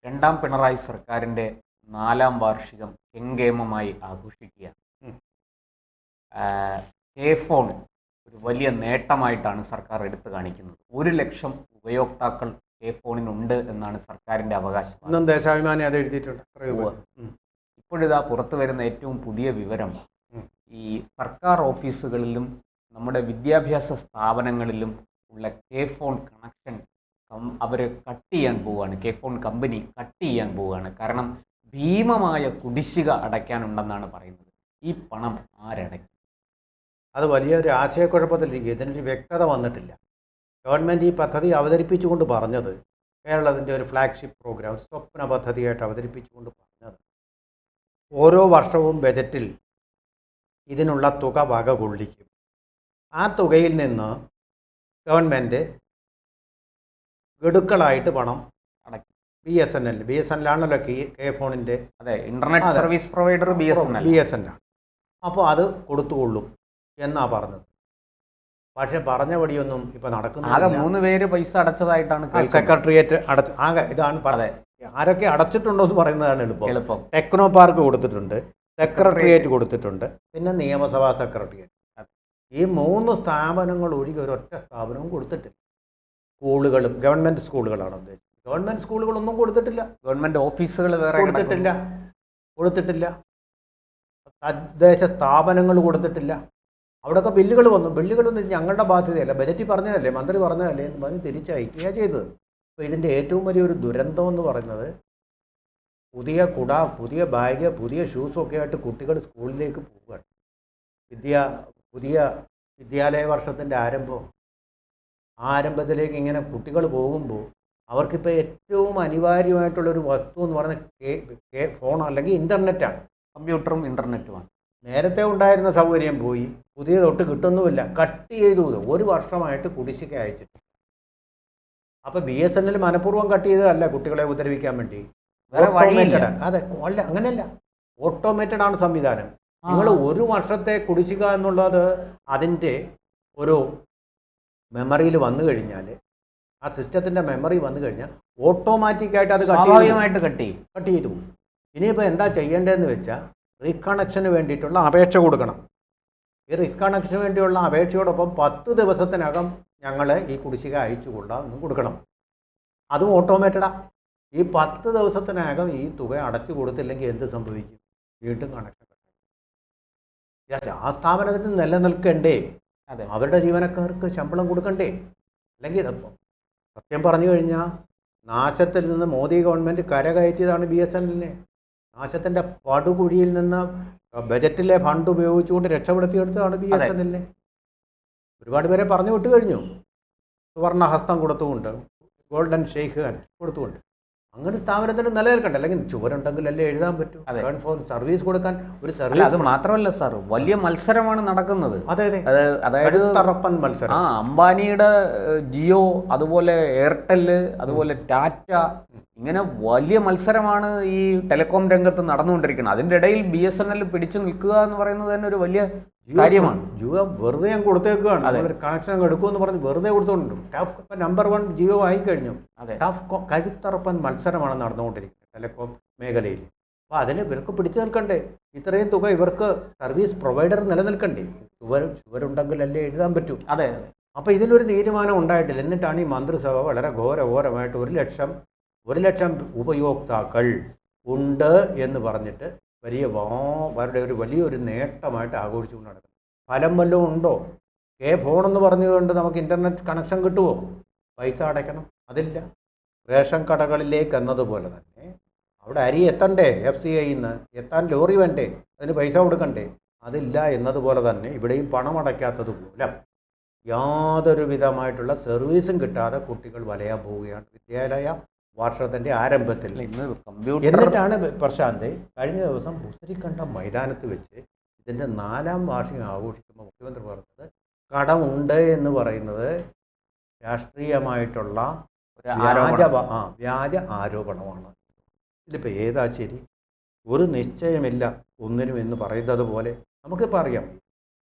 രണ്ടാം പിണറായി സർക്കാരിൻ്റെ 4ാം വാർഷികം കെങ്കേമമായി ആഘോഷിക്കുകയാണ്. ഉം. കെ ഫോൺ ഒരു വലിയ നേട്ടമായിട്ടാണ് സർക്കാർ എടുത്തു കാണിക്കുന്നത്. 1,00,000 ഉപയോക്താക്കൾ കെ ഫോണിനുണ്ട് എന്നാണ് സർക്കാരിൻ്റെ അവകാശം. ഇന്നും ദേശാഭിമാനി അത് എഴുതിയിട്ടുണ്ട്. ഇപ്പോഴിതാ പുറത്തു വരുന്ന ഏറ്റവും പുതിയ വിവരം, ഈ സർക്കാർ ഓഫീസുകളിലും നമ്മുടെ വിദ്യാഭ്യാസ സ്ഥാപനങ്ങളിലും ഉള്ള കെ ഫോൺ കണക്ഷൻ അവർ കട്ട് ചെയ്യാൻ പോവുകയാണ്. കെ ഫോൺ കമ്പനി കട്ട് ചെയ്യാൻ പോവുകയാണ്. കാരണം ഭീമമായ കുടിശ്ശിക അടയ്ക്കാനുണ്ടെന്നാണ് പറയുന്നത്. ഈ പണം ആരടയ്ക്കും? അത് വലിയൊരു ആശയക്കുഴപ്പത്തിലിരിക്കും. ഇതിനൊരു വ്യക്തത വന്നിട്ടില്ല. ഗവൺമെൻറ് ഈ പദ്ധതി അവതരിപ്പിച്ചുകൊണ്ട് പറഞ്ഞത്, കേരളത്തിൻ്റെ ഒരു ഫ്ലാഗ്ഷിപ്പ് പ്രോഗ്രാം സ്വപ്ന പദ്ധതിയായിട്ട് അവതരിപ്പിച്ചുകൊണ്ട് പറഞ്ഞത്, ഓരോ വർഷവും ബജറ്റിൽ ഇതിനുള്ള തുക വക കൊള്ളിക്കും. ആ തുകയിൽ നിന്ന് ഗവൺമെൻറ് ഗഡുക്കളായിട്ട് പണം അടയ്ക്കും. ബി എസ് എൻ ആണല്ലോ കെ ഫോണിൻ്റെ അതെ, internet service provider B S N ആണ്. അപ്പോൾ അത് കൊടുത്തുകൊള്ളും എന്നാ പറഞ്ഞത്. പക്ഷെ പറഞ്ഞ പടിയൊന്നും ഇപ്പൊ നടക്കുന്നില്ല. ആകെ 3 പേര് പൈസ അടച്ചതായിട്ടാണ് സെക്രട്ടേറിയറ്റ് അടച്ചു. ആകെ ഇതാണ് പറഞ്ഞത്. ആരൊക്കെ അടച്ചിട്ടുണ്ടോ എന്ന് പറയുന്നതാണ് എളുപ്പം. ടെക്നോ പാർക്ക് കൊടുത്തിട്ടുണ്ട്, സെക്രട്ടേറിയറ്റ് കൊടുത്തിട്ടുണ്ട്, പിന്നെ നിയമസഭാ സെക്രട്ടേറിയറ്റ്. ഈ 3 സ്ഥാപനങ്ങൾ ഒഴികെ ഒരൊറ്റ സ്ഥാപനവും കൊടുത്തിട്ടില്ല. സ്കൂളുകളും ഗവൺമെന്റ് സ്കൂളുകളാണ് ഉദ്ദേശിച്ചത്. ഗവൺമെന്റ് സ്കൂളുകളൊന്നും കൊടുത്തിട്ടില്ല. ഗവൺമെന്റ് ഓഫീസുകൾ വേറെ കൊടുത്തിട്ടില്ല. തദ്ദേശ സ്ഥാപനങ്ങൾ കൊടുത്തിട്ടില്ല. അവിടെയൊക്കെ ബില്ലുകൾ വന്നു. ബില്ലുകളൊന്നും ഞങ്ങളുടെ ബാധ്യതയല്ല, ബജറ്റിൽ പറഞ്ഞതല്ലേ, മന്ത്രി പറഞ്ഞതല്ലേ എന്ന് പറഞ്ഞ് തിരിച്ചയക്കുകയാണ് ചെയ്തത്. അപ്പോൾ ഇതിൻ്റെ ഏറ്റവും വലിയൊരു ദുരന്തം എന്ന് പറയുന്നത്, പുതിയ കുട, പുതിയ ബാഗ്, പുതിയ ഷൂസൊക്കെ ആയിട്ട് കുട്ടികൾ സ്കൂളിലേക്ക് പോവുകയാണ്. പുതിയ വിദ്യാലയ വർഷത്തിൻ്റെ ആരംഭത്തിലേക്ക് ഇങ്ങനെ കുട്ടികൾ പോകുമ്പോൾ അവർക്കിപ്പോൾ ഏറ്റവും അനിവാര്യമായിട്ടുള്ളൊരു വസ്തു എന്ന് പറയുന്നത് ഫോൺ അല്ലെങ്കിൽ ഇൻ്റർനെറ്റാണ്. കമ്പ്യൂട്ടറും ഇൻ്റർനെറ്റുമാണ്. നേരത്തെ ഉണ്ടായിരുന്ന സൗകര്യം പോയി, പുതിയ തൊട്ട് കിട്ടുന്നുമില്ല. കട്ട് ചെയ്തു. 1 വർഷമായിട്ട് കുടിശ്ശിക അയച്ചിട്ട്. അപ്പോൾ BSNL മനഃപൂർവ്വം കട്ട് ചെയ്തതല്ല കുട്ടികളെ ഉപദ്രവിക്കാൻ വേണ്ടി. ഓട്ടോമേറ്റഡ്. അതെ, അല്ല, അങ്ങനെയല്ല, ഓട്ടോമേറ്റഡ് ആണ് സംവിധാനം. നിങ്ങൾ 1 വർഷത്തെ കുടിശ്ശിക എന്നുള്ളത് അതിൻ്റെ ഒരു മെമ്മറിയിൽ വന്നു കഴിഞ്ഞാൽ, ആ സിസ്റ്റത്തിൻ്റെ മെമ്മറി വന്നു കഴിഞ്ഞാൽ ഓട്ടോമാറ്റിക്കായിട്ട് അത് കട്ട് ചെയ്തു. ഇനിയിപ്പോൾ എന്താ ചെയ്യേണ്ടതെന്ന് വെച്ചാൽ, റീകണക്ഷന് വേണ്ടിയിട്ടുള്ള അപേക്ഷ കൊടുക്കണം. ഈ റീകണക്ഷന് വേണ്ടിയുള്ള അപേക്ഷയോടൊപ്പം 10 ദിവസത്തിനകം ഞങ്ങൾ ഈ കുടിശ്ശിക അയച്ചു കൊള്ളാം എന്ന് കൊടുക്കണം. അതും ഓട്ടോമേറ്റഡാണ്. ഈ 10 ദിവസത്തിനകം ഈ തുക അടച്ചു കൊടുത്തില്ലെങ്കിൽ എന്ത് സംഭവിക്കും? വീണ്ടും കണക്ഷൻ കട്ടായി. ആ സ്ഥാപനത്തിന് നിലനിൽക്കണ്ടേ? അവരുടെ ജീവനക്കാർക്ക് ശമ്പളം കൊടുക്കണ്ടേ? അല്ലെങ്കിൽ സത്യം പറഞ്ഞു കഴിഞ്ഞാൽ നാശത്തിൽ നിന്ന് മോദി ഗവൺമെൻറ് കരകയറ്റിയതാണ് BSNL. നാശത്തിൻ്റെ പടുകുഴിയിൽ നിന്ന് ബജറ്റിലെ ഫണ്ട് ഉപയോഗിച്ചുകൊണ്ട് രക്ഷപ്പെടുത്തിയെടുത്തതാണ് BSNL. ഒരുപാട് പേരെ പറഞ്ഞു വിട്ടു കഴിഞ്ഞു. സുവർണഹസ്തം കൊടുത്തുകൊണ്ട്, ഗോൾഡൻ ഷെയ്ക്ക് ഹാൻഡ് കൊടുത്തുകൊണ്ട്. അങ്ങനെ സ്ഥാപനത്തിന് നിലനിൽക്കണ്ട. അല്ലെങ്കിൽ ചുവരുണ്ടെങ്കിൽ അല്ലേ എഴുതാൻ പറ്റും. ഫോൺ സർവീസ് കൊടുക്കാൻ ഒരു സർവീസ്. അത് മാത്രമല്ല സാർ, വലിയ മത്സരമാണ് നടക്കുന്നത്. അതായത് തറപ്പൻ മത്സരം. അംബാനിയുടെ ജിയോ, അതുപോലെ എയർടെല്, അതുപോലെ ടാറ്റ, ഇങ്ങനെ വലിയ മത്സരമാണ് ഈ ടെലികോം രംഗത്ത് നടന്നുകൊണ്ടിരിക്കുന്നത്. അതിൻ്റെ ഇടയിൽ BSNL പിടിച്ചു നിൽക്കുക എന്ന് പറയുന്നത് തന്നെ ഒരു വലിയ കാര്യമാണ്. ജിയോ വെറുതെ ഞാൻ കൊടുത്തേക്കുകയാണ്. കണക്ഷൻ എടുക്കുമെന്ന് പറഞ്ഞ് വെറുതെ കൊടുത്തോണ്ട് ടഫ് നമ്പർ 1 ജിയോ ആയിക്കഴിഞ്ഞു. ടഫ് കഴുത്തറപ്പൻ മത്സരമാണ് നടന്നുകൊണ്ടിരിക്കുന്നത് ടെലികോം മേഖലയിൽ. അപ്പോൾ അതിന് ഇവർക്ക് പിടിച്ചു നിൽക്കണ്ടേ? ഇത്രയും തുക ഇവർക്ക് സർവീസ് പ്രൊവൈഡർ നിലനിൽക്കണ്ടേ? ചുവരുണ്ടെങ്കിൽ അല്ലേ എഴുതാൻ പറ്റൂ. അപ്പോൾ ഇതിലൊരു തീരുമാനം ഉണ്ടായിട്ടില്ല. എന്നിട്ടാണ് ഈ മന്ത്രിസഭ വളരെ ഘോരമായിട്ട് 1 ലക്ഷം ഉപയോക്താക്കൾ ഉണ്ട് എന്ന് പറഞ്ഞിട്ട് അവരുടെ ഒരു വലിയൊരു നേട്ടമായിട്ട് ആഘോഷിച്ചുകൊണ്ട് നടക്കുന്നത്. ഫലം വല്ലതും ഉണ്ടോ? ഫോൺ എന്ന് പറഞ്ഞുകൊണ്ട് നമുക്ക് ഇൻ്റർനെറ്റ് കണക്ഷൻ കിട്ടുമോ? പൈസ അടയ്ക്കണം, അതില്ല. റേഷൻ കടകളിലേക്ക് എന്നതുപോലെ തന്നെ അവിടെ അരി എത്തണ്ടേ? FCIന്ന് എത്താൻ ലോറി വേണ്ടേ? അതിന് പൈസ കൊടുക്കണ്ടേ? അതില്ല എന്നതുപോലെ തന്നെ ഇവിടെയും പണം അടയ്ക്കാത്തത് മൂലം യാതൊരു വിധമായിട്ടുള്ള സർവീസും കിട്ടാതെ കുട്ടികൾ വലയാൻ പോവുകയാണ് വിദ്യാലയ വർഷത്തിൻ്റെ ആരംഭത്തിൽ. എന്നിട്ടാണ് പ്രശാന്ത് കഴിഞ്ഞ ദിവസം പുത്തരിക്കണ്ടം മൈതാനത്ത് വെച്ച് ഇതിൻ്റെ 4ാം വാർഷികം ആഘോഷിക്കുമ്പോൾ മുഖ്യമന്ത്രി പറഞ്ഞത് കടമുണ്ട് എന്ന് പറയുന്നത് രാഷ്ട്രീയമായിട്ടുള്ള വ്യാജ ആരോപണമാണ്. ഇതിലിപ്പോൾ ഏതാ ശരി? ഒരു നിശ്ചയമില്ല ഒന്നിനും എന്ന് പറയുന്നത് പോലെ നമുക്കിപ്പോൾ അറിയാം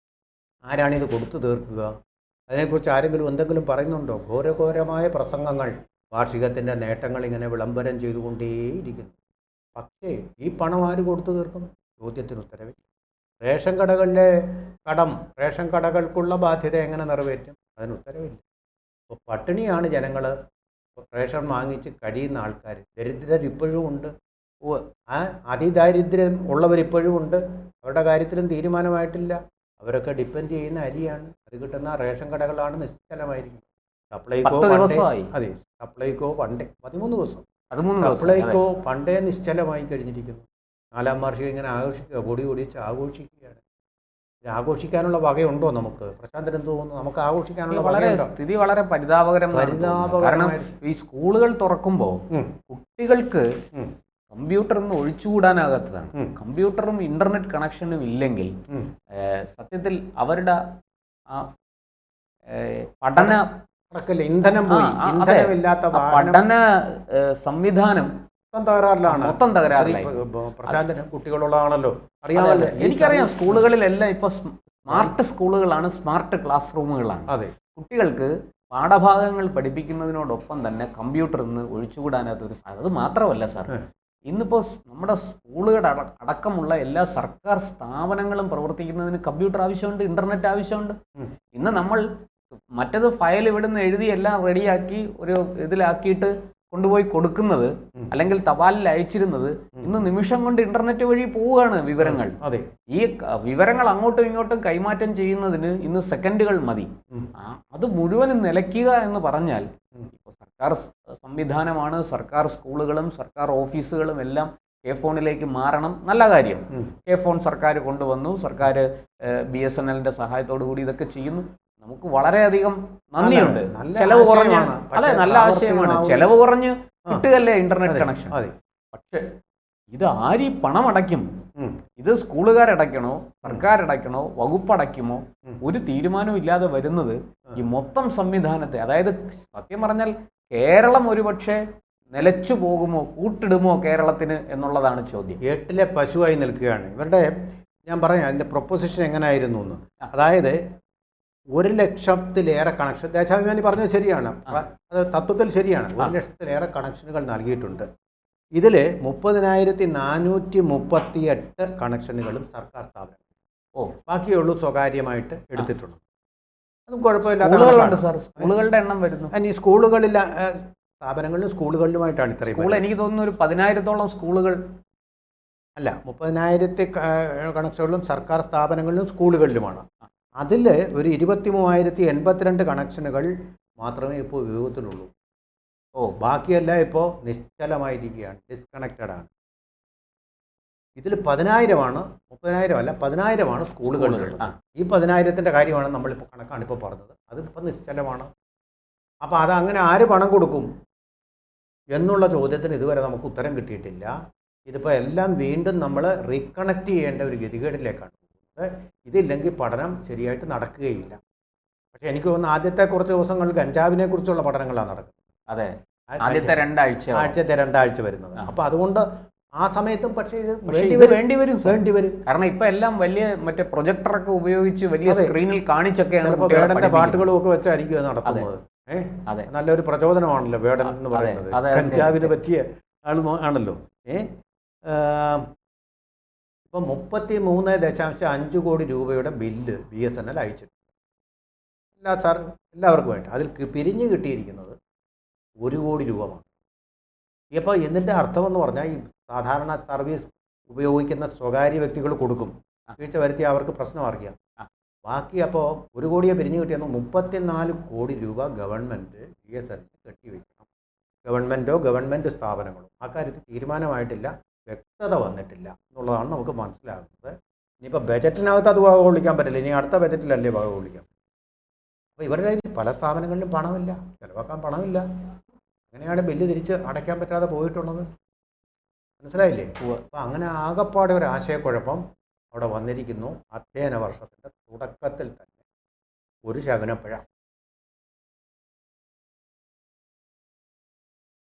ആരാണിത് കൊടുത്തു തീർക്കുക. അതിനെക്കുറിച്ച് ആരെങ്കിലും എന്തെങ്കിലും പറയുന്നുണ്ടോ? ഘോരമായ പ്രസംഗങ്ങൾ വാർഷികത്തിൻ്റെ നേട്ടങ്ങൾ ഇങ്ങനെ വിളംബരം ചെയ്തുകൊണ്ടേയിരിക്കുന്നു. പക്ഷേ ഈ പണം ആര് കൊടുത്തു തീർക്കും? ചോദ്യത്തിന് ഉത്തരവില്ല. റേഷൻ കടകളിലെ റേഷൻ കടകൾക്കുള്ള ബാധ്യത എങ്ങനെ നിറവേറ്റും? അതിന് ഉത്തരവില്ല. അപ്പോൾ പട്ടിണിയാണ് ജനങ്ങൾ. റേഷൻ വാങ്ങിച്ച് കഴിയുന്ന ആൾക്കാർ, ദരിദ്രർ ഇപ്പോഴും ഉണ്ട്, അതിദാരിദ്ര്യം ഉള്ളവരിപ്പോഴും ഉണ്ട്. അവരുടെ കാര്യത്തിലും തീരുമാനമായിട്ടില്ല. അവരൊക്കെ ഡിപ്പെൻഡ് ചെയ്യുന്ന അരിയാണ്. അത് കിട്ടുന്ന റേഷൻ കടകളാണ് നിശ്ചലമായിരിക്കുന്നത്. സപ്ലൈകോ അതെ, സപ്ലൈകോ പണ്ടേ 13 ദിവസം സപ്ലൈകോ പണ്ടേ നിശ്ചലമായി കഴിഞ്ഞിരിക്കുന്നു. 4-ാം വാർഷികം ഇങ്ങനെ ആഘോഷിക്കുക, പൊടി പൊടിച്ച് ആഘോഷിക്കുകയാണ്. ഇത് ആഘോഷിക്കാനുള്ള വകയുണ്ടോ നമുക്ക്? പ്രശാന്തൻ എന്ത് തോന്നുന്നു? നമുക്ക് ആഘോഷിക്കാനുള്ള സ്ഥിതി വളരെ പരിതാപകരമാണ്. ഈ സ്കൂളുകൾ തുറക്കുമ്പോൾ കുട്ടികൾക്ക് കമ്പ്യൂട്ടർ ഒന്നും ഒഴിച്ചുകൂടാനാകാത്തതാണ്. കമ്പ്യൂട്ടറും ഇന്റർനെറ്റ് കണക്ഷനും ഇല്ലെങ്കിൽ സത്യത്തിൽ അവരുടെ പഠന ഇന്ധനം പോയി. ഇന്ധനമില്ലാത്ത പഠന സംവിധാനം മൊത്തം തകരാറിലാണ്. പ്രശാന്തന് കുട്ടികളുള്ളതാണല്ലോ, അറിയാമല്ലോ. എനിക്കറിയാം. സ്കൂളുകളിലെല്ലാം ഇപ്പൊ സ്മാർട്ട് സ്കൂളുകളാണ്, സ്മാർട്ട് ക്ലാസ് റൂമുകളാണ്. അതെ, കുട്ടികൾക്ക് പാഠഭാഗങ്ങൾ പഠിപ്പിക്കുന്നതിനോടൊപ്പം തന്നെ കമ്പ്യൂട്ടർ ഇന്ന് ഒഴിച്ചുകൂടാനാത്തൊരു സാധ്യത. അത് മാത്രമല്ല സാർ, ഇന്നിപ്പോൾ നമ്മുടെ സ്കൂളുകളുടെ അടക്കമുള്ള എല്ലാ സർക്കാർ സ്ഥാപനങ്ങളും പ്രവർത്തിക്കുന്നതിന് കമ്പ്യൂട്ടർ ആവശ്യമുണ്ട്, ഇന്റർനെറ്റ് ആവശ്യമുണ്ട്. ഇന്ന് നമ്മൾ മറ്റത് ഫയൽ ഇവിടുന്ന് എഴുതി എല്ലാം റെഡിയാക്കി ഒരു ഇതിലാക്കിയിട്ട് കൊണ്ടുപോയി കൊടുക്കുന്നത്, അല്ലെങ്കിൽ തപാലിൽ അയച്ചിരുന്നത്, ഇന്ന് നിമിഷം കൊണ്ട് ഇന്റർനെറ്റ് വഴി പോവുകയാണ് വിവരങ്ങൾ. ഈ വിവരങ്ങൾ അങ്ങോട്ടും ഇങ്ങോട്ടും കൈമാറ്റം ചെയ്യുന്നതിന് ഇന്ന് സെക്കൻഡുകൾ മതി. അത് മുഴുവനും നിലയ്ക്കുക എന്ന് പറഞ്ഞാൽ ഇപ്പോൾ സർക്കാർ സംവിധാനമാണ്. സർക്കാർ സ്കൂളുകളും സർക്കാർ ഓഫീസുകളും എല്ലാം കെ ഫോണിലേക്ക് മാറണം. നല്ല കാര്യം. കെ ഫോൺ സർക്കാർ കൊണ്ടുവന്നു. സർക്കാർ BSNLന്റെ സഹായത്തോടു കൂടി ഇതൊക്കെ ചെയ്യുന്നു. നമുക്ക് വളരെയധികം നന്ദിയുണ്ട്. ചെലവ് കുറഞ്ഞ്, അതെ, നല്ല ആശയമാണ്. ചെലവ് കുറഞ്ഞ് കിട്ടുകയല്ലേ ഇന്റർനെറ്റ് കണക്ഷൻ. പക്ഷെ ഇത് ആര് പണം അടയ്ക്കും? ഇത് സ്കൂളുകാരടയ്ക്കണോ, സർക്കാർ അടയ്ക്കണോ, വകുപ്പ് അടയ്ക്കുമോ? ഒരു തീരുമാനവും ഇല്ലാതെ വരുന്നത് ഈ മൊത്തം സംവിധാനത്തെ, അതായത് സത്യം പറഞ്ഞാൽ കേരളം ഒരുപക്ഷെ നിലച്ചു പോകുമോ, കൂട്ടിടുമോ കേരളത്തിന് എന്നുള്ളതാണ് ചോദ്യം. ഏട്ടിലെ പശുവായി നിൽക്കുകയാണ് ഇവരുടെ. ഞാൻ പറയാം അതിൻ്റെ പ്രൊപ്പോസിഷൻ എങ്ങനെയായിരുന്നു എന്ന്. അതായത് 1,00,000-ലേറെ കണക്ഷൻ, ദേശാഭിമാനി പറഞ്ഞത് ശരിയാണ്, അത് തത്വത്തിൽ ശരിയാണ്. 1,00,000-ലേറെ കണക്ഷനുകൾ നൽകിയിട്ടുണ്ട്. ഇതിൽ 30,438 കണക്ഷനുകളും സർക്കാർ സ്ഥാപനങ്ങൾ, ബാക്കിയുള്ളൂ സ്വകാര്യമായിട്ട് എടുത്തിട്ടുള്ളത്. അതും കുഴപ്പമില്ലാത്ത സ്കൂളുകളുടെ എണ്ണം വരുന്നു. ഈ സ്കൂളുകളിൽ, സ്ഥാപനങ്ങളിലും സ്കൂളുകളിലുമായിട്ടാണ് ഇത്രയും. എനിക്ക് തോന്നുന്നു ഒരു 10,000-ഓളം സ്കൂളുകൾ അല്ല, 30,000 കണക്ഷനുകളും സർക്കാർ സ്ഥാപനങ്ങളിലും സ്കൂളുകളിലുമാണ്. അതിൽ ഒരു 23,082 കണക്ഷനുകൾ മാത്രമേ ഇപ്പോൾ ഉപയോഗത്തിലുള്ളൂ. ബാക്കിയെല്ലാം ഇപ്പോൾ നിശ്ചലമായിരിക്കുകയാണ്, ഡിസ്കണക്റ്റഡ് ആണ്. ഇതിൽ 10,000-ആണ്, 30,000 അല്ല, 10,000-ആണ് സ്കൂളുകളിലുള്ളത്. ഈ 10,000-ൻ്റെ കാര്യമാണ് നമ്മളിപ്പോൾ കണക്കാണ് ഇപ്പോൾ പറഞ്ഞത്. അതിപ്പോൾ നിശ്ചലമാണ്. അപ്പോൾ അത് അങ്ങനെ ആര് പണം കൊടുക്കും എന്നുള്ള ചോദ്യത്തിന് ഇതുവരെ നമുക്ക് ഉത്തരം കിട്ടിയിട്ടില്ല. ഇതിപ്പോൾ എല്ലാം വീണ്ടും നമ്മൾ റീകണക്ട് ചെയ്യേണ്ട ഒരു ഗതികേടിലേക്കാണ്. ഇതില്ലെങ്കിൽ പഠനം ശരിയായിട്ട് നടക്കുകയില്ല. പക്ഷെ എനിക്ക് തോന്നുന്നു ആദ്യത്തെ കുറച്ച് ദിവസങ്ങളിൽ ഗഞ്ചാവിനെ കുറിച്ചുള്ള പഠനങ്ങളാണ് നടക്കുന്നത്. അതെ, ആദ്യത്തെ 2 ആഴ്ച വരുന്നത്. അപ്പോൾ അതുകൊണ്ട് ആ സമയത്തും പക്ഷേ ഇത് വേണ്ടി വരും. കാരണം ഇപ്പൊ എല്ലാം വലിയ മറ്റേ പ്രൊജക്ടറൊക്കെ ഉപയോഗിച്ച് വലിയ സ്ക്രീനിൽ കാണിച്ചൊക്കെയാണ് വേടന്റെ പാട്ടുകളും ഒക്കെ വെച്ചായിരിക്കും അത് നടത്തുന്നത്. നല്ലൊരു പ്രചോദനമാണല്ലോ വേടൻ എന്ന് പറയുന്നത്. ഗഞ്ചാവിന് പറ്റിയ ആണല്ലോ. ഇപ്പം 33.5 കോടി രൂപയുടെ ബില്ല് BSNL അയച്ചിട്ടുണ്ട് എല്ലാവർക്കുമായിട്ട്. അതിൽ പിരിഞ്ഞു കിട്ടിയിരിക്കുന്നത് 1 കോടി രൂപ മാത്രം. ഇപ്പോൾ എന്നിൻ്റെ അർത്ഥമെന്ന് പറഞ്ഞാൽ ഈ സാധാരണ സർവീസ് ഉപയോഗിക്കുന്ന സ്വകാര്യ വ്യക്തികൾ കൊടുക്കും, വീഴ്ച വരുത്തി അവർക്ക് പ്രശ്നം അറിയാം. ബാക്കി അപ്പോൾ 1 കോടിയെ പിരിഞ്ഞു കിട്ടിയെന്ന് 34 കോടി രൂപ ഗവൺമെൻറ് BSNL കെട്ടിവെക്കണം. ഗവൺമെൻറ്റോ ഗവൺമെൻറ് സ്ഥാപനങ്ങളോ ആ കാര്യത്തിൽ തീരുമാനമായിട്ടില്ല, വ്യക്തത വന്നിട്ടില്ല എന്നുള്ളതാണ് നമുക്ക് മനസ്സിലാകുന്നത്. ഇനിയിപ്പോൾ ബജറ്റിനകത്ത് അത് വക കൊള്ളിക്കാൻ പറ്റില്ല, ഇനി അടുത്ത ബജറ്റിലല്ലേ വക കൊള്ളിക്കാൻ. അപ്പോൾ ഇവരുടെ പല സ്ഥാപനങ്ങളിലും പണമില്ല, ചിലവാക്കാൻ പണമില്ല. അങ്ങനെയാണ് ബില്ല് തിരിച്ച് അടയ്ക്കാൻ പറ്റാതെ പോയിട്ടുള്ളത്. മനസ്സിലായില്ലേ? അപ്പോൾ അങ്ങനെ ആകെപ്പാടെ ഒരു ആശയക്കുഴപ്പം അവിടെ വന്നിരിക്കുന്നു. അധ്യയന വർഷത്തിൻ്റെ തുടക്കത്തിൽ തന്നെ ഒരു ശകുനപ്പഴ